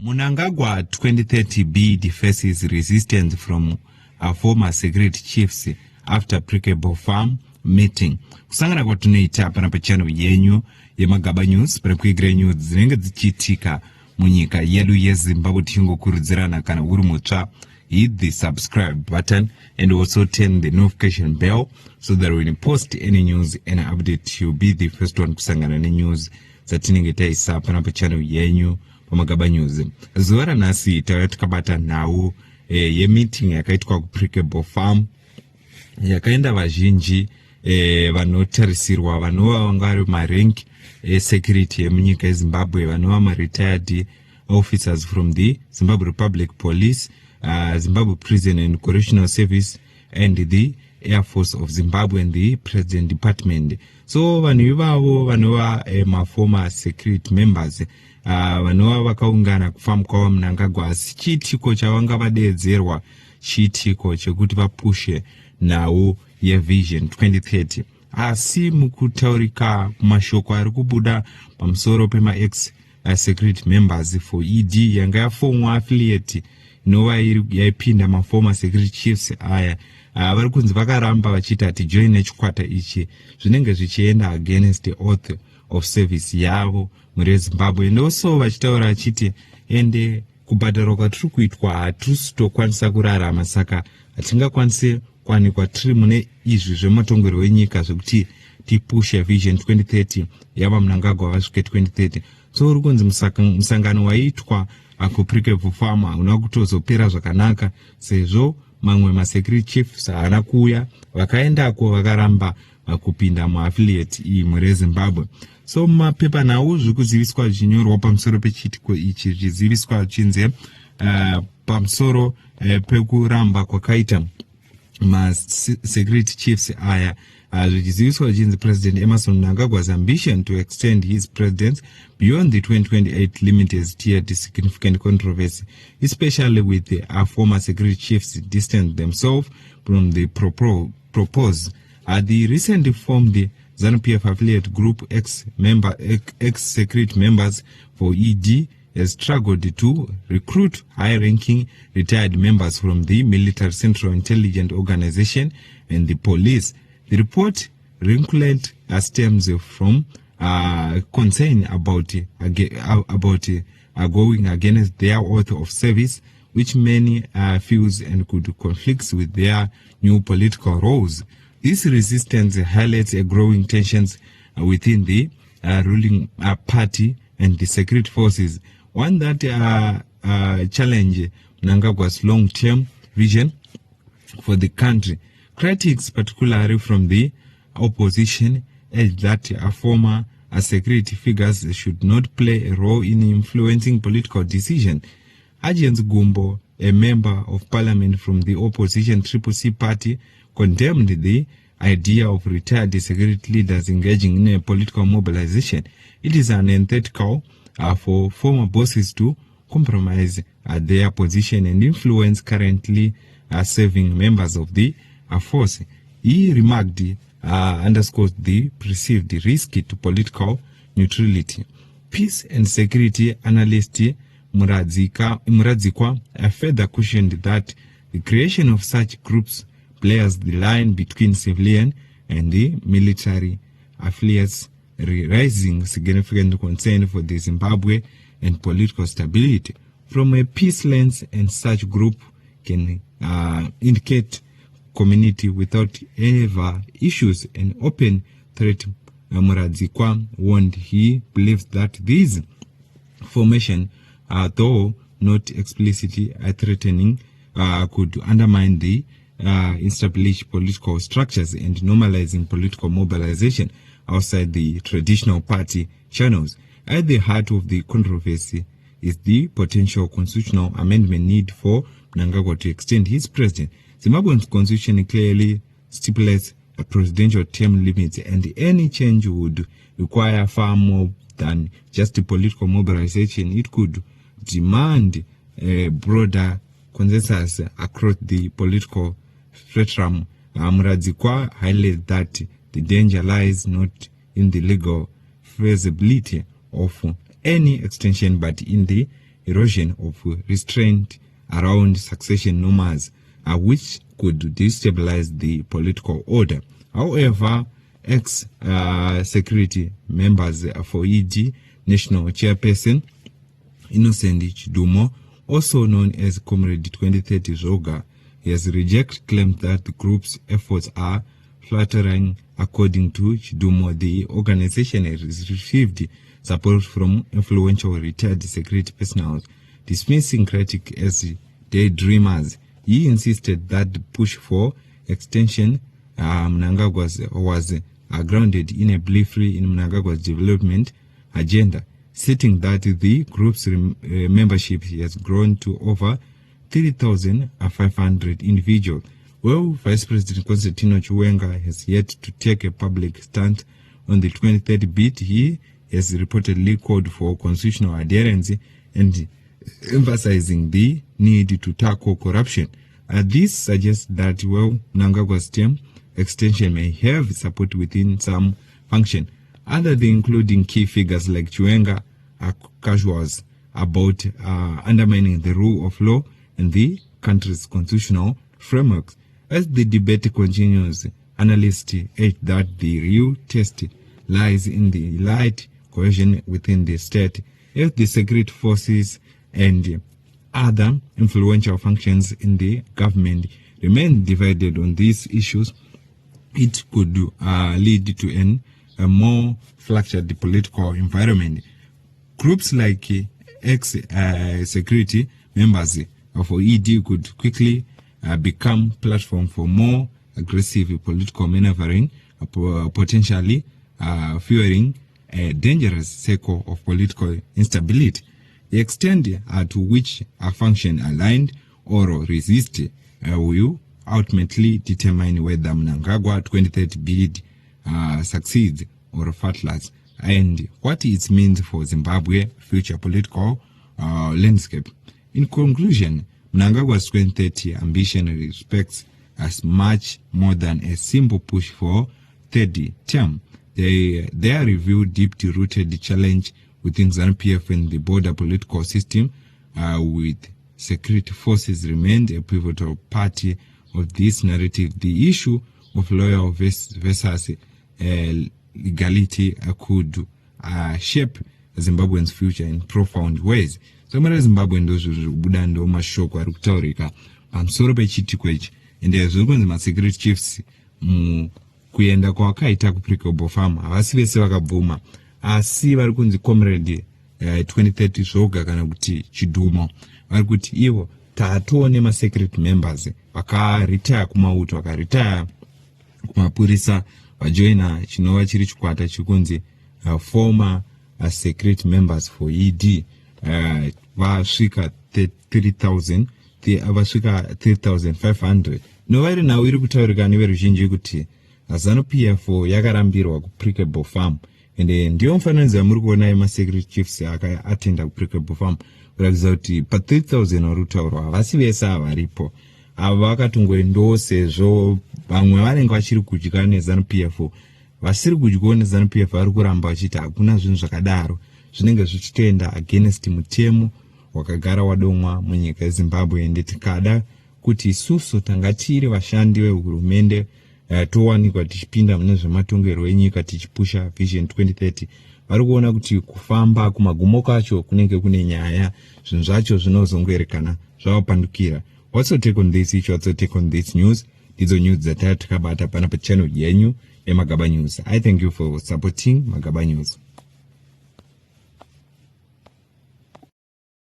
Mnangagwa 2030 faces resistance from former security chiefs after precabe farm meeting. Kusangana kwa tunaita panapa channel yenyu Mnangagwa news panakuigira news zinenge zichitika munyika yedu yeZimbabwe tichingo kurudzirana kana uri mutsva. Hit the subscribe button and also turn the notification bell so that when you post any news and update you'll be the first one kusangana ne news zatinenge taisa panapa channel yenyu Mnangagwa news. Zuwa nasi takabata nawo meeting yakaitwa ku precabe farm yakaenda vazhinji vanotarisirwa vanova vangari marank security yemunyika yeZimbabwe vanova ma-retired officers from the Zimbabwe Republic Police, Zimbabwe Prison and Correctional Service, and the Air Force of Zimbabwe and the President Department. So vanhu ivavo vanova former security members vanova vakaungana kufamba kwavo Mnangagwa, asi chiitiko chavanga vadeedzerwa chiitiko chekuti vapushe nawo yevision 2030. Asi mukutaurika mashoko ari kubuda pamusoro pema-ex security members for ED yanga yafomwa affiliate inova yaipinda ma-former security chiefs aya vari kunzi vakaramba vachita ati join chikwata ichi zvinenge zvichienda against the oath of service yavo muri Zimbabwe. And also vachitaura achiti ende kubhadharwa kwatiri kuitwa hatisitokwanisa kurarama, saka hatingakwanisi kwanikwa tiri mune izvi zvematongero enyika zvekuti tipushe vision 2030 yava Mnangagwa vasvike 2030. So uri kunzi musangano waitwa ku precabe farm una kutozopera zvakanaka sezvo mamwe ma-security chiefs haana kuuya, vakaendako vakaramba kupinda mu-affiliate iyi muri Zimbabwe. So mapepa nawo zviri kuziviswa zvichinyorwa pamusoro pechiitiko ichi, zviziviswa zvichinzi pamusoro pekuramba kwakaita ma-security chiefs aya zvichiziviswa zvichinzi President Emerson Mnangagwa's ambition to extend his presence beyond the 2028 limit has stirred significant controversy, especially with the former security chiefs distanced themselves from the proposed. The recently formed ZANU-PF affiliate group ex-security members for ED has struggled to recruit high-ranking retired members from the Military Central Intelligence Organization and the police. The report wrinkled stems from concern about going against their oath of service, which many feels and could conflict with their new political roles. This resistance highlights a growing tensions within the ruling party and the security forces, one that challenge Mnangagwa's long-term vision for the country. Critics, particularly from the opposition, urge that former security figures should not play a role in influencing political decisions. Agents Gumbo, a member of parliament from the opposition Triple C party, condemned the idea of retired security leaders engaging in a political mobilization. It is unethical for former bosses to compromise their position and influence currently serving members of the force. He remarked, underscores the perceived risk to political neutrality. Peace and security analyst Muradzikwa further cautioned that the creation of such groups blurs the line between civilian and the military affiliates, raising significant concern for the Zimbabwe and political stability. From a peace lens, and such group can indicate community without ever issues an open threat. Muradzikwa warned he believes that these formation, though not explicitly threatening, could undermine the established political structures and normalizing political mobilization outside the traditional party channels. At the heart of the controversy is the potential constitutional amendment need for Mnangagwa to extend his presidency. Zimbabwe's constitution clearly stipulates a presidential term limit, and any change would require far more than just a political mobilization. It could demand a broader consensus across the political spectrum. Muradzikwa highlighted that the danger lies not in the legal feasibility of any extension, but in the erosion of restraint around succession norms, which could destabilize the political order. However, ex-security members for ED National Chairperson Innocent Chidumo, also known as Comrade 2030 Zoga, has rejected claims that the group's efforts are flattering. According to Chidumo, the organization has received support from influential retired security personnel, dismissing critics as daydreamers. He insisted that the push for extension Mnangagwa was grounded in a belief in Mnangagwa's development agenda, stating that the group's membership has grown to over 3,500 individuals. Well, Vice President Constantino Chiwenga has yet to take a public stand on the 23rd bit. He has reportedly called for constitutional adherence and emphasizing the need to tackle corruption. This suggests that, well, Mnangagwa's term extension may have support within some function. Other than including key figures like Chiwenga are casuals about undermining the rule of law and the country's constitutional frameworks. As the debate continues, analysts urge that the real test lies in the elite cohesion within the state. If the security forces and other influential functions in the government remain divided on these issues, it could lead to a more fractured political environment. Groups like ex-security members of ED could quickly become platform for more aggressive political maneuvering, potentially fueling a dangerous cycle of political instability. The extent to which a function aligned or resist will ultimately determine whether Mnangagwa 2030 bid succeeds or fails, and what it means for Zimbabwe's future political landscape. In conclusion, Mnangagwa's 2030 ambition respects as much more than a simple push for third term. They reveal deep-rooted challenge within ZANU-PF and the border political system, with security forces remained a pivotal part of this narrative. The issue of loyal versus legality could shape Zimbabwe's future in profound ways. Somera Zimbabwe ndozo buda ndo mashoko ari kutaurika pamusoro pechitiko ichi, ende zviri kunzi masecurity chiefs kuenda kwakaita kuprecabe farm havasi vese vakabvuma, asi vari kunzi Comrade 2030 Zoga kana kuti Chidumo vari kuti ivo tatone masecurity members vakaretire kumauto, vakaretire kumapurisa, vajoina chinova chiri chikwata chikunzi former security members for ED, vasvika 3,000, vasvika 3,500. Novari nawo iri kutaurika neveruzhinji kuti ZANU-PF yakarambirwa kuprecabe farm, ende ndiyo mufananidzo muri kuona yemasecurity chiefs akaatenda kuprecabe farm, kuratidza kuti pa 3,000 vari kutaurwa havasi vese avaripo. Ava vakatongoendawo sezvo vamwe vanenge vachiri kudya neZANU-PF, vasiri kudyawo neZANU-PF vari kuramba vachiti hakuna zvinhu zvakadaro, zvinenge zvichitoenda against mutemo wakagara wadomwa munyika yeZimbabwe. Ende tikada kuti isusu tanga tiri vashandi vehurumende towanikwa tichipinda mune zvematongerwo enyika tichipusha vision 2030, vari kuona kuti kufamba kumagumo kwacho kunenge kune nyaya, zvinhu zvacho zvinozongoerekana zvavapandukira. What's your take on this issue? What's your take on this news? Ndidzo news dzatiri takabata pana pachannel yenyu yeMagaba News. I thank you for supporting Magaba News.